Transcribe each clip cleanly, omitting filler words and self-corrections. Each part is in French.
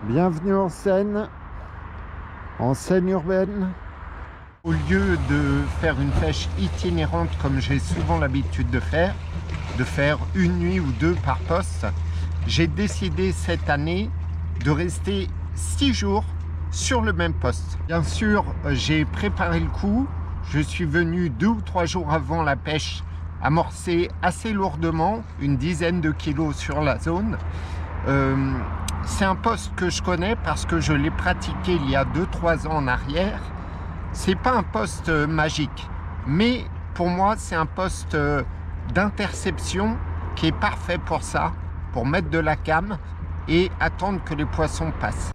Bienvenue en Seine urbaine. Au lieu de faire une pêche itinérante comme j'ai souvent l'habitude de faire une nuit ou deux par poste, j'ai décidé cette année de rester 6 jours sur le même poste. Bien sûr, j'ai préparé le coup. Je suis venu 2 ou 3 jours avant la pêche amorcer assez lourdement, une dizaine de kilos sur la zone. C'est un poste que je connais parce que je l'ai pratiqué il y a 2-3 ans en arrière. C'est pas un poste magique, mais pour moi c'est un poste d'interception qui est parfait pour ça, pour mettre de la came et attendre que les poissons passent.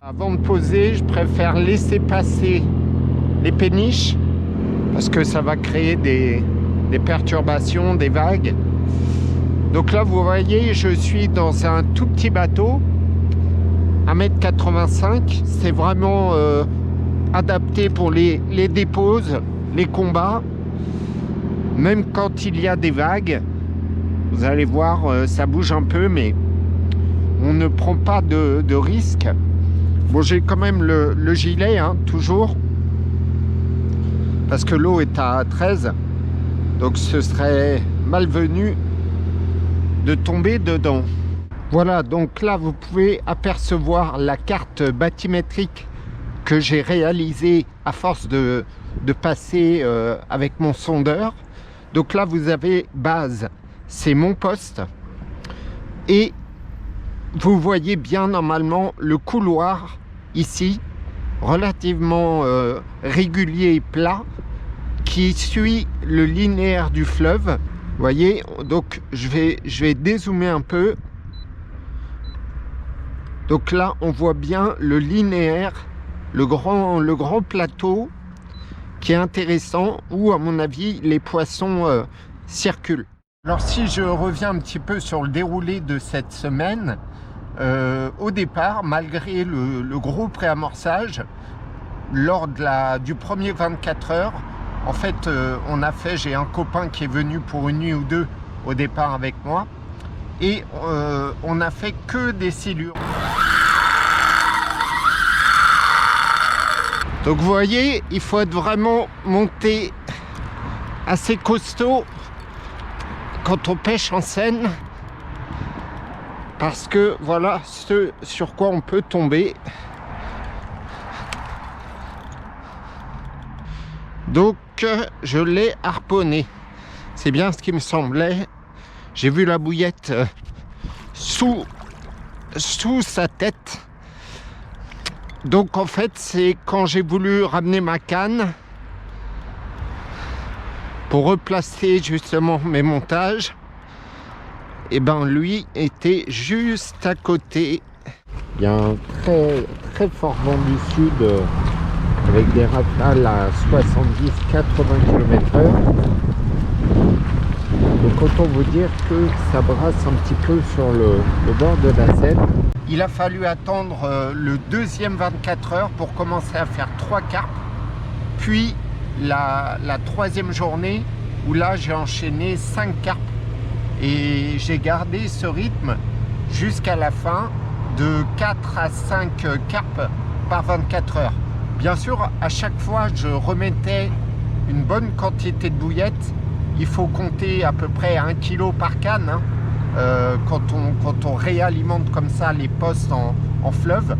Avant de poser, je préfère laisser passer les péniches parce que ça va créer des perturbations, des vagues. Donc là, vous voyez, je suis dans un tout petit bateau, 1,85 m. C'est vraiment adapté pour les déposes, les combats. Même quand il y a des vagues, vous allez voir, ça bouge un peu, mais on ne prend pas de risque. Bon, j'ai quand même le gilet, hein, toujours, parce que l'eau est à 13, donc ce serait malvenu de tomber dedans. Voilà, donc là, vous pouvez apercevoir la carte bathymétrique que j'ai réalisée à force de passer avec mon sondeur. Donc là, vous avez base, c'est mon poste, et vous voyez bien normalement le couloir ici, relativement régulier et plat, qui suit le linéaire du fleuve. Vous voyez, donc je vais dézoomer un peu. Donc là, on voit bien le linéaire, le grand plateau qui est intéressant, où à mon avis les poissons circulent. Alors si je reviens un petit peu sur le déroulé de cette semaine, au départ, malgré le gros préamorçage, lors du premier 24 heures, en fait, j'ai un copain qui est venu pour une nuit ou deux au départ avec moi, et on n'a fait que des silures. Donc vous voyez, il faut être vraiment monté assez costaud quand on pêche en Seine, parce que voilà ce sur quoi on peut tomber. Donc je l'ai harponné, c'est bien ce qui me semblait. J'ai vu la bouillette sous sa tête. Donc en fait, c'est quand j'ai voulu ramener ma canne pour replacer justement mes montages, et ben lui était juste à côté. Il y a un très fort vent du sud avec des rafales à 70-80 km/h. Donc autant vous dire que ça brasse un petit peu sur le bord de la Seine. Il a fallu attendre le deuxième 24 heures pour commencer à faire 3 carpes, puis la troisième journée où là j'ai enchaîné 5 carpes. Et j'ai gardé ce rythme jusqu'à la fin, de 4 à 5 carpes par 24 heures. Bien sûr, à chaque fois, je remettais une bonne quantité de bouillettes. Il faut compter à peu près 1 kg par canne, hein. quand on réalimente comme ça les postes en fleuve.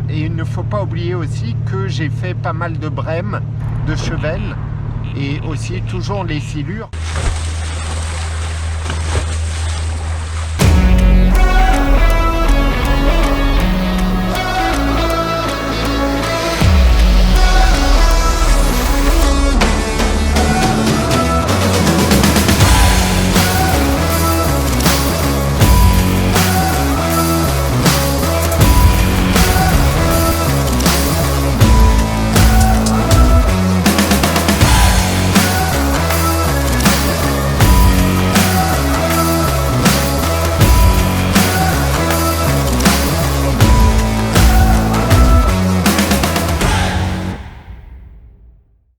Et il ne faut pas oublier aussi que j'ai fait pas mal de brèmes, de chevelles et aussi toujours les silures.